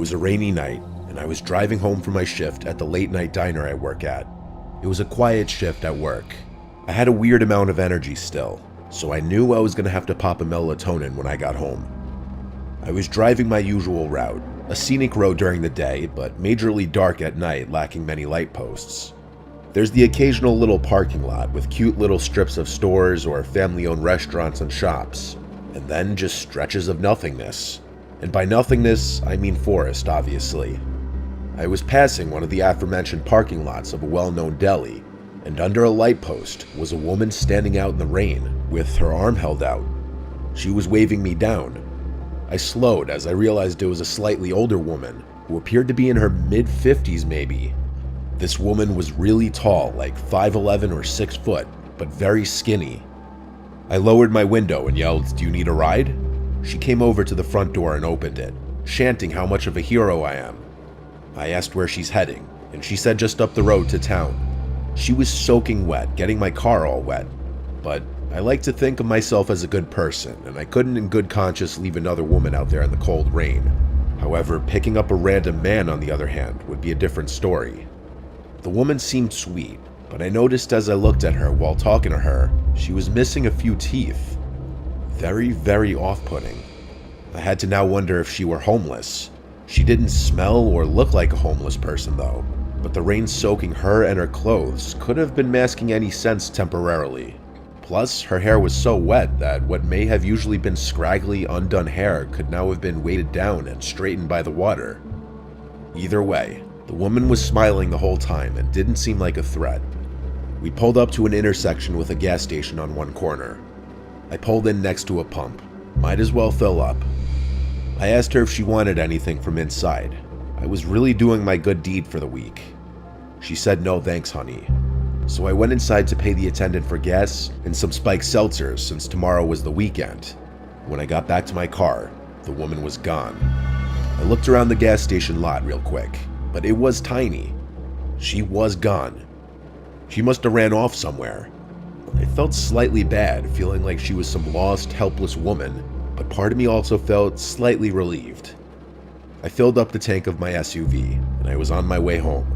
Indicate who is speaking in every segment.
Speaker 1: was a rainy night, and I was driving home from my shift at the late night diner I work at. It was a quiet shift at work. I had a weird amount of energy still, so I knew I was going to have to pop a melatonin when I got home. I was driving my usual route, a scenic road during the day, but majorly dark at night, lacking many light posts. There's the occasional little parking lot with cute little strips of stores or family-owned restaurants and shops, and then just stretches of nothingness. And by nothingness, I mean forest, obviously. I was passing one of the aforementioned parking lots of a well-known deli, and under a light post was a woman standing out in the rain with her arm held out. She was waving me down. I slowed as I realized it was a slightly older woman who appeared to be in her mid-50s maybe. This woman was really tall, like 5'11 or 6 foot, but very skinny. I lowered my window and yelled, "Do you need a ride?" She came over to the front door and opened it, chanting how much of a hero I am. I asked where she's heading, and she said just up the road to town. She was soaking wet, getting my car all wet, but I like to think of myself as a good person, and I couldn't in good conscience leave another woman out there in the cold rain. However, picking up a random man, on the other hand, would be a different story. The woman seemed sweet, but I noticed as I looked at her while talking to her, she was missing a few teeth. Very, very off-putting. I had to now wonder if she were homeless. She didn't smell or look like a homeless person though, but the rain soaking her and her clothes could have been masking any sense temporarily. Plus, her hair was so wet that what may have usually been scraggly, undone hair could now have been weighted down and straightened by the water. Either way, the woman was smiling the whole time and didn't seem like a threat. We pulled up to an intersection with a gas station on one corner. I pulled in next to a pump. Might as well fill up. I asked her if she wanted anything from inside. I was really doing my good deed for the week. She said no thanks, honey. So I went inside to pay the attendant for gas and some spiked seltzers since tomorrow was the weekend. When I got back to my car, the woman was gone. I looked around the gas station lot real quick, but it was tiny. She was gone. She must have ran off somewhere. I felt slightly bad, feeling like she was some lost, helpless woman, but part of me also felt slightly relieved. I filled up the tank of my SUV, and I was on my way home.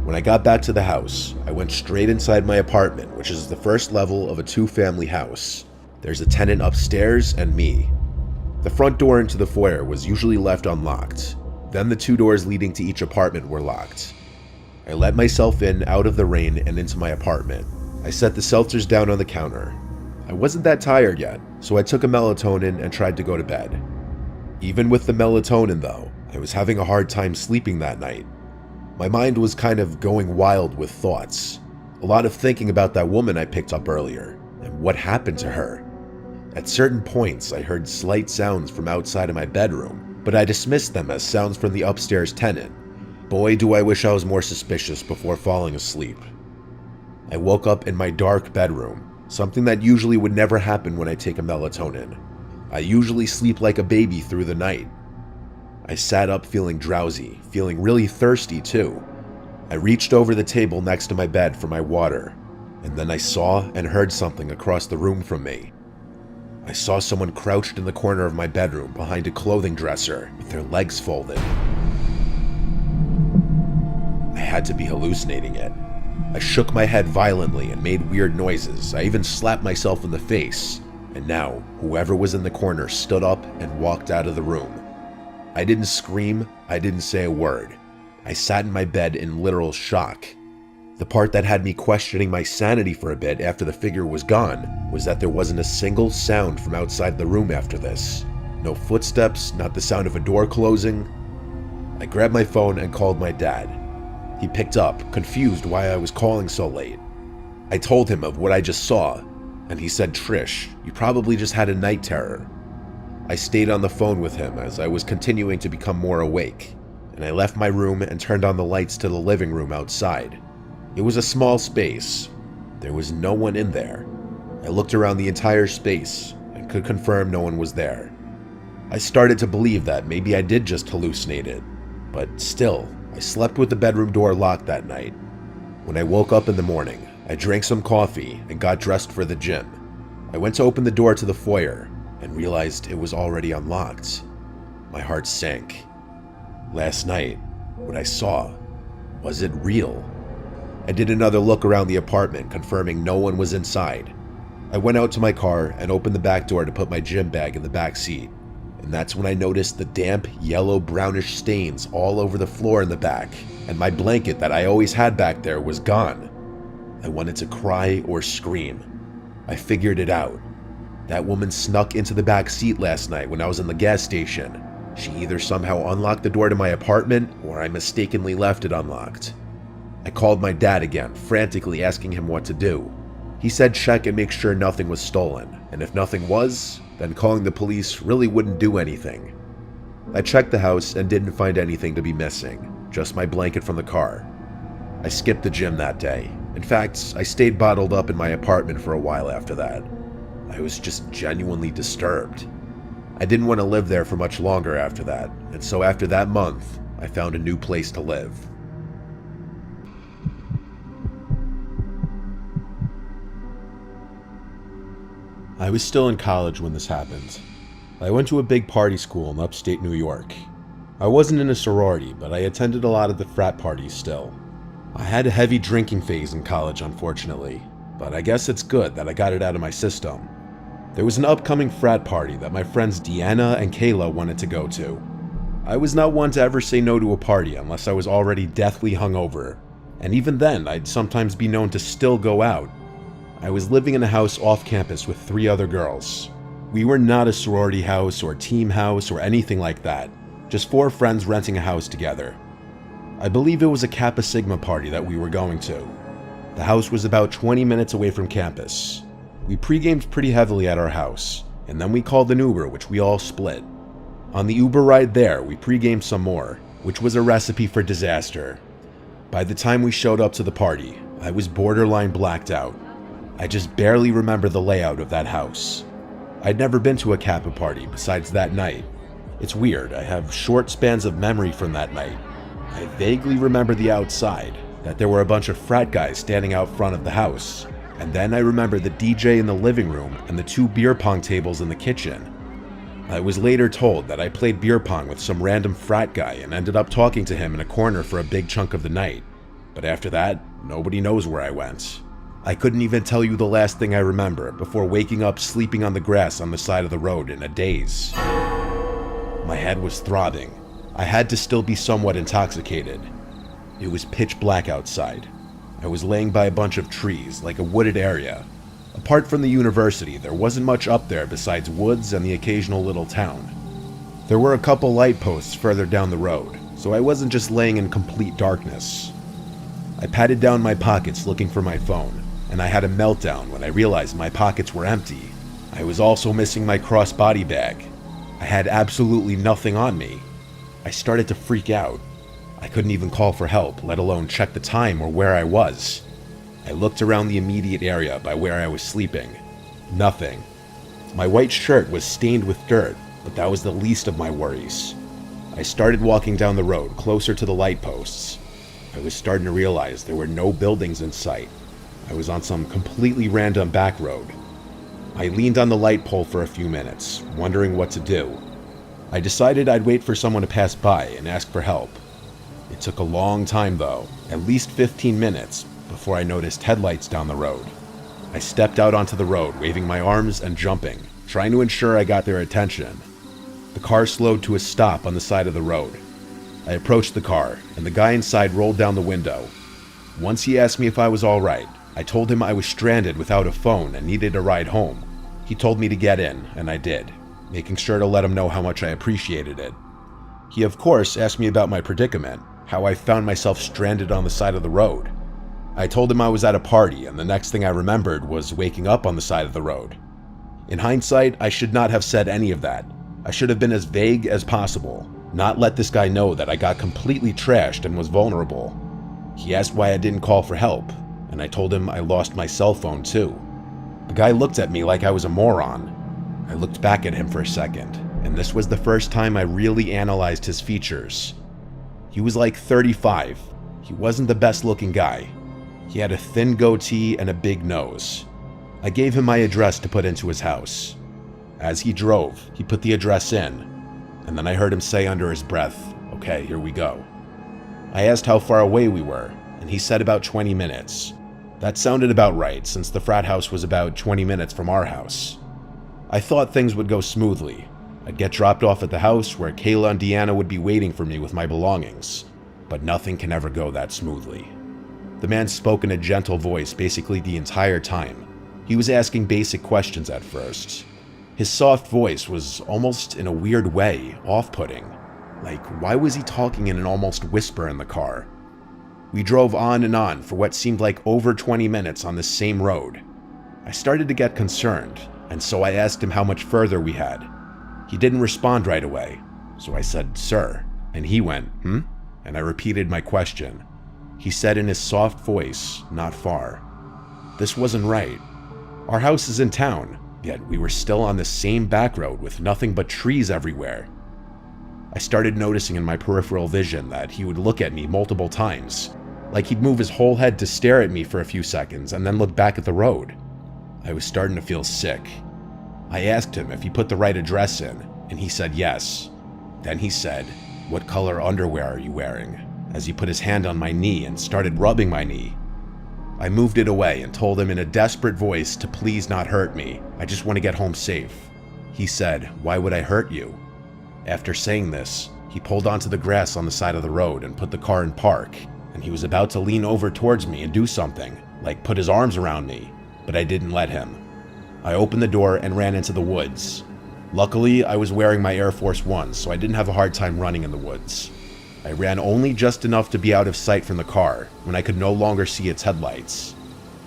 Speaker 1: When I got back to the house, I went straight inside my apartment, which is the first level of a 2-family house. There's a tenant upstairs and me. The front door into the foyer was usually left unlocked. Then the 2 doors leading to each apartment were locked. I let myself in out of the rain and into my apartment. I set the seltzers down on the counter. I wasn't that tired yet, so I took a melatonin and tried to go to bed. Even with the melatonin though, I was having a hard time sleeping that night. My mind was kind of going wild with thoughts. A lot of thinking about that woman I picked up earlier, and what happened to her. At certain points, I heard slight sounds from outside of my bedroom, but I dismissed them as sounds from the upstairs tenant. Boy, do I wish I was more suspicious before falling asleep. I woke up in my dark bedroom, something that usually would never happen when I take a melatonin. I usually sleep like a baby through the night. I sat up feeling drowsy, feeling really thirsty too. I reached over the table next to my bed for my water, and then I saw and heard something across the room from me. I saw someone crouched in the corner of my bedroom behind a clothing dresser with their legs folded. I had to be hallucinating it. I shook my head violently and made weird noises. I even slapped myself in the face. And now, whoever was in the corner stood up and walked out of the room. I didn't scream, I didn't say a word. I sat in my bed in literal shock. The part that had me questioning my sanity for a bit after the figure was gone was that there wasn't a single sound from outside the room after this. No footsteps, not the sound of a door closing. I grabbed my phone and called my dad. He picked up, confused why I was calling so late. I told him of what I just saw, and he said, "Trish, you probably just had a night terror." I stayed on the phone with him as I was continuing to become more awake, and I left my room and turned on the lights to the living room outside. It was a small space. There was no one in there. I looked around the entire space and could confirm no one was there. I started to believe that maybe I did just hallucinate it, but still, I slept with the bedroom door locked that night. When I woke up in the morning, I drank some coffee and got dressed for the gym. I went to open the door to the foyer and realized it was already unlocked. My heart sank. Last night, what I saw, was it real? I did another look around the apartment, confirming no one was inside. I went out to my car and opened the back door to put my gym bag in the back seat. And that's when I noticed the damp, yellow-brownish stains all over the floor in the back, and my blanket that I always had back there was gone. I wanted to cry or scream. I figured it out. That woman snuck into the back seat last night when I was in the gas station. She either somehow unlocked the door to my apartment, or I mistakenly left it unlocked. I called my dad again, frantically asking him what to do. He said check and make sure nothing was stolen, and if nothing was, then calling the police really wouldn't do anything. I checked the house and didn't find anything to be missing, just my blanket from the car. I skipped the gym that day. In fact, I stayed bottled up in my apartment for a while after that. I was just genuinely disturbed. I didn't want to live there for much longer after that, and so after that month, I found a new place to live. I was still in college when this happened. I went to a big party school in upstate New York. I wasn't in a sorority, but I attended a lot of the frat parties still. I had a heavy drinking phase in college, unfortunately, but I guess it's good that I got it out of my system. There was an upcoming frat party that my friends Deanna and Kayla wanted to go to. I was not one to ever say no to a party unless I was already deathly hungover, and even then I'd sometimes be known to still go out. I was living in a house off campus with 3 other girls. We were not a sorority house or team house or anything like that, just 4 friends renting a house together. I believe it was a Kappa Sigma party that we were going to. The house was about 20 minutes away from campus. We pre-gamed pretty heavily at our house, and then we called an Uber, which we all split. On the Uber ride there, we pre-gamed some more, which was a recipe for disaster. By the time we showed up to the party, I was borderline blacked out. I just barely remember the layout of that house. I'd never been to a Kappa party besides that night. It's weird, I have short spans of memory from that night. I vaguely remember the outside, that there were a bunch of frat guys standing out front of the house. And then I remember the DJ in the living room and the 2 beer pong tables in the kitchen. I was later told that I played beer pong with some random frat guy and ended up talking to him in a corner for a big chunk of the night. But after that, nobody knows where I went. I couldn't even tell you the last thing I remember before waking up sleeping on the grass on the side of the road in a daze. My head was throbbing. I had to still be somewhat intoxicated. It was pitch black outside. I was laying by a bunch of trees, like a wooded area. Apart from the university, there wasn't much up there besides woods and the occasional little town. There were a couple light posts further down the road, so I wasn't just laying in complete darkness. I patted down my pockets looking for my phone, and I had a meltdown when I realized my pockets were empty. I was also missing my crossbody bag. I had absolutely nothing on me. I started to freak out. I couldn't even call for help, let alone check the time or where I was. I looked around the immediate area by where I was sleeping. Nothing. My white shirt was stained with dirt, but that was the least of my worries. I started walking down the road, closer to the light posts. I was starting to realize there were no buildings in sight. I was on some completely random back road. I leaned on the light pole for a few minutes, wondering what to do. I decided I'd wait for someone to pass by and ask for help. It took a long time though, at least 15 minutes, before I noticed headlights down the road. I stepped out onto the road, waving my arms and jumping, trying to ensure I got their attention. The car slowed to a stop on the side of the road. I approached the car, and the guy inside rolled down the window. Once he asked me if I was alright, I told him I was stranded without a phone and needed a ride home. He told me to get in, and I did, making sure to let him know how much I appreciated it. He of course asked me about my predicament, how I found myself stranded on the side of the road. I told him I was at a party, and the next thing I remembered was waking up on the side of the road. In hindsight, I should not have said any of that. I should have been as vague as possible, not let this guy know that I got completely trashed and was vulnerable. He asked why I didn't call for help, and I told him I lost my cell phone too. The guy looked at me like I was a moron. I looked back at him for a second, and this was the first time I really analyzed his features. He was like 35. He wasn't the best looking guy. He had a thin goatee and a big nose. I gave him my address to put into his house. As he drove, he put the address in, and then I heard him say under his breath, Okay, here we go. I asked how far away we were, and he said about 20 minutes. That sounded about right, since the frat house was about 20 minutes from our house. I thought things would go smoothly. I'd get dropped off at the house where Kayla and Deanna would be waiting for me with my belongings, but nothing can ever go that smoothly. The man spoke in a gentle voice basically the entire time. He was asking basic questions at first. His soft voice was almost, in a weird way, off-putting. Like, why was he talking in an almost whisper in the car? We drove on and on for what seemed like over 20 minutes on the same road. I started to get concerned, and so I asked him how much further we had. He didn't respond right away, so I said, "Sir," and he went, "Hmm?" And I repeated my question. He said in his soft voice, "Not far." This wasn't right. Our house is in town, yet we were still on the same back road with nothing but trees everywhere. I started noticing in my peripheral vision that he would look at me multiple times, like he'd move his whole head to stare at me for a few seconds and then look back at the road. I was starting to feel sick. I asked him if he put the right address in, and he said yes. Then he said, "What color underwear are you wearing?" as he put his hand on my knee and started rubbing my knee. I moved it away and told him in a desperate voice to please not hurt me. I just want to get home safe. He said, "Why would I hurt you?" After saying this, he pulled onto the grass on the side of the road and put the car in park, and he was about to lean over towards me and do something, like put his arms around me, but I didn't let him. I opened the door and ran into the woods. Luckily, I was wearing my Air Force Ones, so I didn't have a hard time running in the woods. I ran only just enough to be out of sight from the car when I could no longer see its headlights.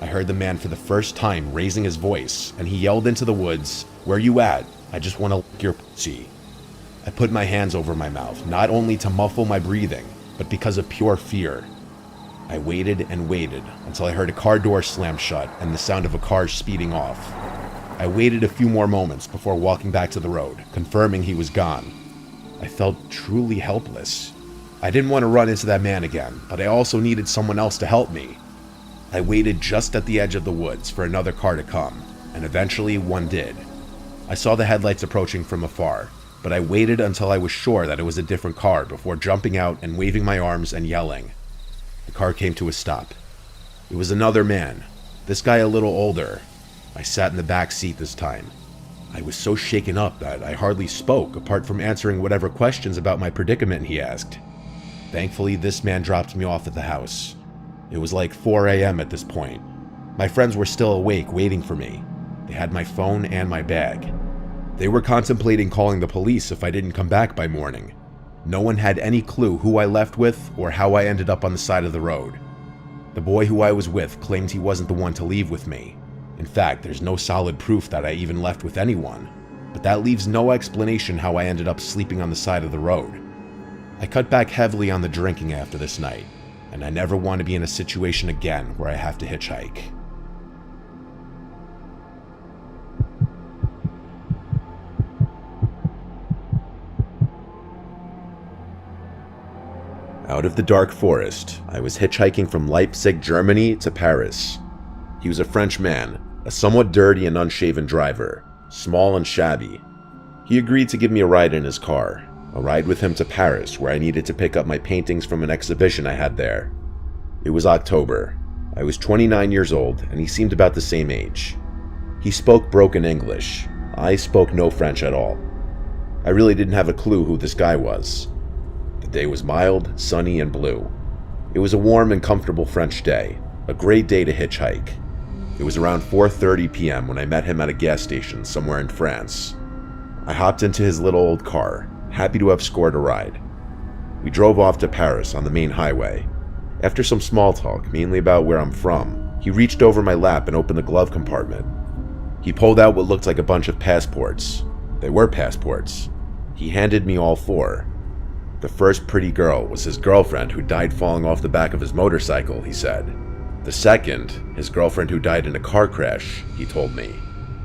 Speaker 1: I heard the man for the first time raising his voice, and he yelled into the woods, "Where you at? I just want to lick your pussy." I put my hands over my mouth, not only to muffle my breathing, but because of pure fear. I waited and waited until I heard a car door slam shut and the sound of a car speeding off. I waited a few more moments before walking back to the road, confirming he was gone. I felt truly helpless. I didn't want to run into that man again, but I also needed someone else to help me. I waited just at the edge of the woods for another car to come, and eventually one did. I saw the headlights approaching from afar, but I waited until I was sure that it was a different car before jumping out and waving my arms and yelling. The car came to a stop. It was another man, this guy a little older. I sat in the back seat this time. I was so shaken up that I hardly spoke apart from answering whatever questions about my predicament he asked. Thankfully, this man dropped me off at the house. It was like 4 a.m. at this point. My friends were still awake waiting for me. They had my phone and my bag. They were contemplating calling the police if I didn't come back by morning. No one had any clue who I left with or how I ended up on the side of the road. The boy who I was with claimed he wasn't the one to leave with me. In fact, there's no solid proof that I even left with anyone, but that leaves no explanation how I ended up sleeping on the side of the road. I cut back heavily on the drinking after this night, and I never want to be in a situation again where I have to hitchhike. Out of the dark forest, I was hitchhiking from Leipzig, Germany to Paris. He was a French man, a somewhat dirty and unshaven driver, small and shabby. He agreed to give me a ride in his car, a ride with him to Paris where I needed to pick up my paintings from an exhibition I had there. It was October. I was 29 years old and he seemed about the same age. He spoke broken English. I spoke no French at all. I really didn't have a clue who this guy was. The day was mild, sunny, and blue. It was a warm and comfortable French day, a great day to hitchhike. It was around 4:30 p.m. when I met him at a gas station somewhere in France. I hopped into his little old car, happy to have scored a ride. We drove off to Paris on the main highway. After some small talk, mainly about where I'm from, he reached over my lap and opened the glove compartment. He pulled out what looked like a bunch of passports. They were passports. He handed me all four. The first pretty girl was his girlfriend who died falling off the back of his motorcycle, he said. The second, his girlfriend who died in a car crash, he told me.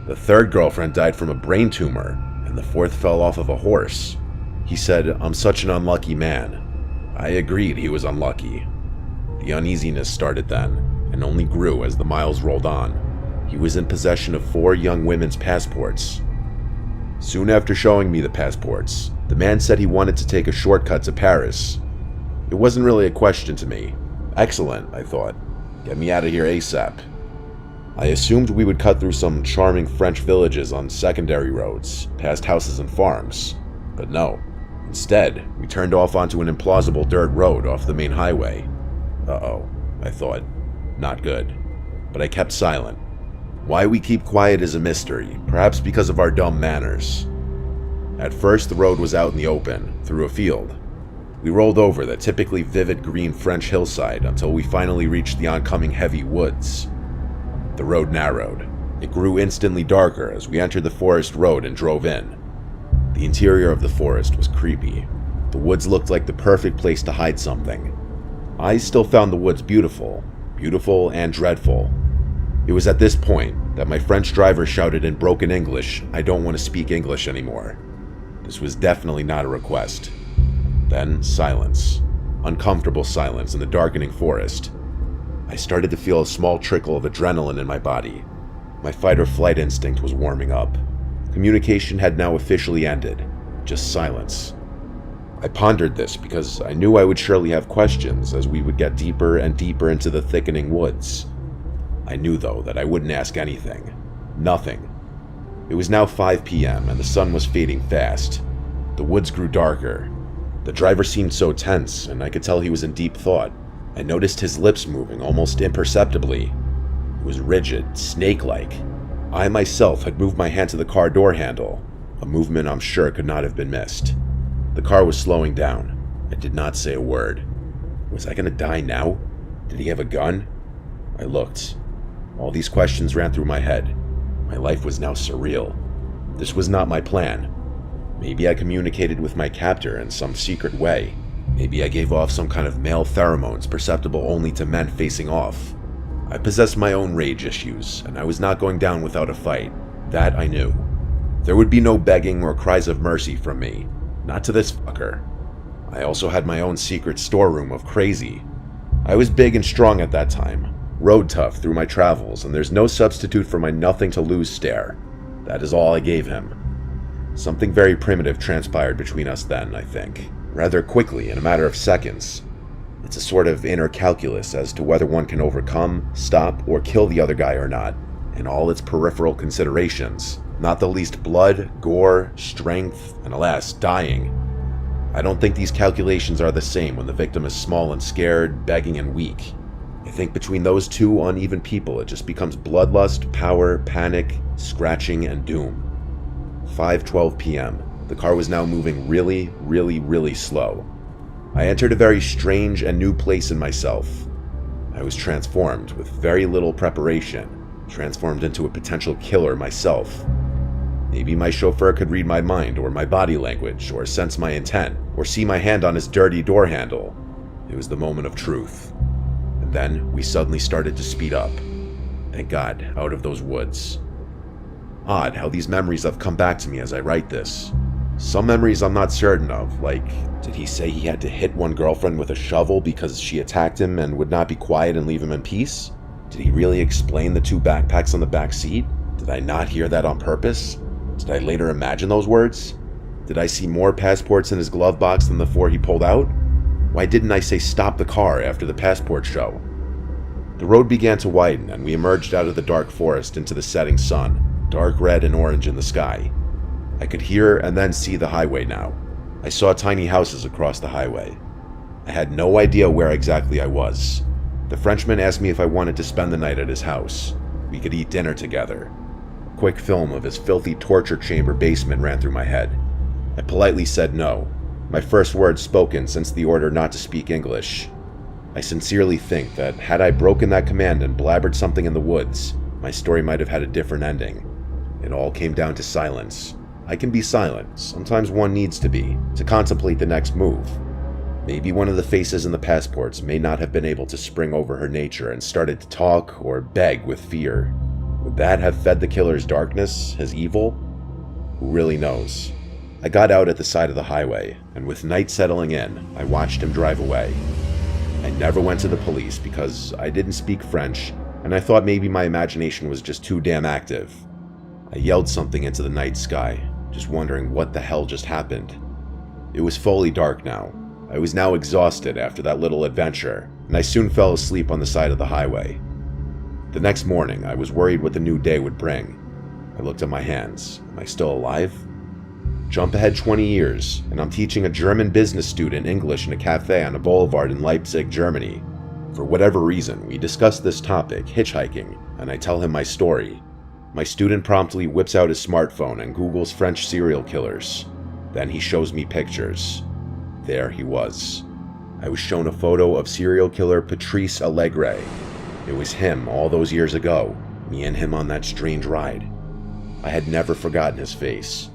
Speaker 1: The third girlfriend died from a brain tumor, and the fourth fell off of a horse. He said, "I'm such an unlucky man." I agreed he was unlucky. The uneasiness started then, and only grew as the miles rolled on. He was in possession of 4 young women's passports. Soon after showing me the passports, the man said he wanted to take a shortcut to Paris. It wasn't really a question to me. Excellent, I thought. Get me out of here ASAP. I assumed we would cut through some charming French villages on secondary roads, past houses and farms. But no. Instead, we turned off onto an implausible dirt road off the main highway. Uh-oh, I thought. Not good. But I kept silent. Why we keep quiet is a mystery, perhaps because of our dumb manners. At first, the road was out in the open, through a field. We rolled over the typically vivid green French hillside until we finally reached the oncoming heavy woods. The road narrowed. It grew instantly darker as we entered the forest road and drove in. The interior of the forest was creepy. The woods looked like the perfect place to hide something. I still found the woods beautiful and dreadful. It was at this point that my French driver shouted in broken English, "I don't want to speak English anymore." This was definitely not a request. Then silence. Uncomfortable silence in the darkening forest. I started to feel a small trickle of adrenaline in my body. My fight or flight instinct was warming up. Communication had now officially ended. Just silence. I pondered this because I knew I would surely have questions as we would get deeper and deeper into the thickening woods. I knew, though, that I wouldn't ask anything. Nothing. It was now 5 p.m. and the sun was fading fast. The woods grew darker. The driver seemed so tense, and I could tell he was in deep thought. I noticed his lips moving almost imperceptibly. It was rigid, snake-like. I myself had moved my hand to the car door handle, a movement I'm sure could not have been missed. The car was slowing down. I did not say a word. Was I going to die now? Did he have a gun? I looked. All these questions ran through my head. My life was now surreal. This was not my plan. Maybe I communicated with my captor in some secret way. Maybe I gave off some kind of male pheromones perceptible only to men facing off. I possessed my own rage issues, and I was not going down without a fight. That I knew. There would be no begging or cries of mercy from me. Not to this fucker. I also had my own secret storeroom of crazy. I was big and strong at that time. Road tough through my travels, and there's no substitute for my nothing to lose stare. That is all I gave him. Something very primitive transpired between us then, I think. Rather quickly, in a matter of seconds. It's a sort of inner calculus as to whether one can overcome, stop, or kill the other guy or not, and all its peripheral considerations, not the least blood, gore, strength, and alas, dying. I don't think these calculations are the same when the victim is small and scared, begging and weak. I think between those two uneven people it just becomes bloodlust, power, panic, scratching, and doom. 5:12 p.m. The car was now moving really slow. I entered a very strange and new place in myself. I was transformed with very little preparation, transformed into a potential killer myself. Maybe my chauffeur could read my mind or my body language or sense my intent or see my hand on his dirty door handle. It was the moment of truth. And then we suddenly started to speed up. Thank God, out of those woods. Odd how these memories have come back to me as I write this. Some memories I'm not certain of, like, did he say he had to hit one girlfriend with a shovel because she attacked him and would not be quiet and leave him in peace? Did he really explain the 2 backpacks on the back seat? Did I not hear that on purpose? Did I later imagine those words? Did I see more passports in his glove box than the 4 he pulled out? Why didn't I say stop the car after the passport show? The road began to widen and we emerged out of the dark forest into the setting sun, dark red and orange in the sky. I could hear and then see the highway now. I saw tiny houses across the highway. I had no idea where exactly I was. The Frenchman asked me if I wanted to spend the night at his house. We could eat dinner together. A quick film of his filthy torture chamber basement ran through my head. I politely said no, my first words spoken since the order not to speak English. I sincerely think that had I broken that command and blabbered something in the woods, my story might have had a different ending. It all came down to silence. I can be silent, sometimes one needs to be, to contemplate the next move. Maybe one of the faces in the passports may not have been able to spring over her nature and started to talk or beg with fear. Would that have fed the killer's darkness, his evil? Who really knows? I got out at the side of the highway, and with night settling in, I watched him drive away. I never went to the police because I didn't speak French, and I thought maybe my imagination was just too damn active. I yelled something into the night sky, just wondering what the hell just happened. It was fully dark now. I was now exhausted after that little adventure, and I soon fell asleep on the side of the highway. The next morning, I was worried what the new day would bring. I looked at my hands. Am I still alive? Jump ahead 20 years, and I'm teaching a German business student English in a cafe on a boulevard in Leipzig, Germany. For whatever reason, we discuss this topic, hitchhiking, and I tell him my story. My student promptly whips out his smartphone and Googles French serial killers. Then he shows me pictures. There he was. I was shown a photo of serial killer Patrice Allegre. It was him all those years ago, me and him on that strange ride. I had never forgotten his face.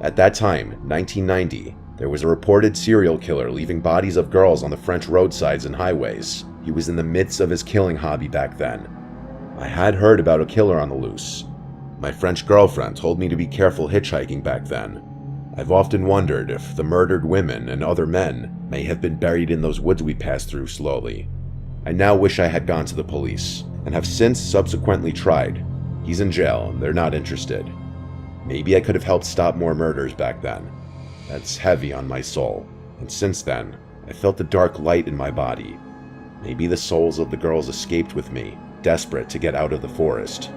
Speaker 1: At that time, 1990, there was a reported serial killer leaving bodies of girls on the French roadsides and highways. He was in the midst of his killing hobby back then. I had heard about a killer on the loose. My French girlfriend told me to be careful hitchhiking back then. I've often wondered if the murdered women and other men may have been buried in those woods we passed through slowly. I now wish I had gone to the police, and have since subsequently tried. He's in jail, and they're not interested. Maybe I could have helped stop more murders back then. That's heavy on my soul, and since then, I felt a dark light in my body. Maybe the souls of the girls escaped with me, desperate to get out of the forest.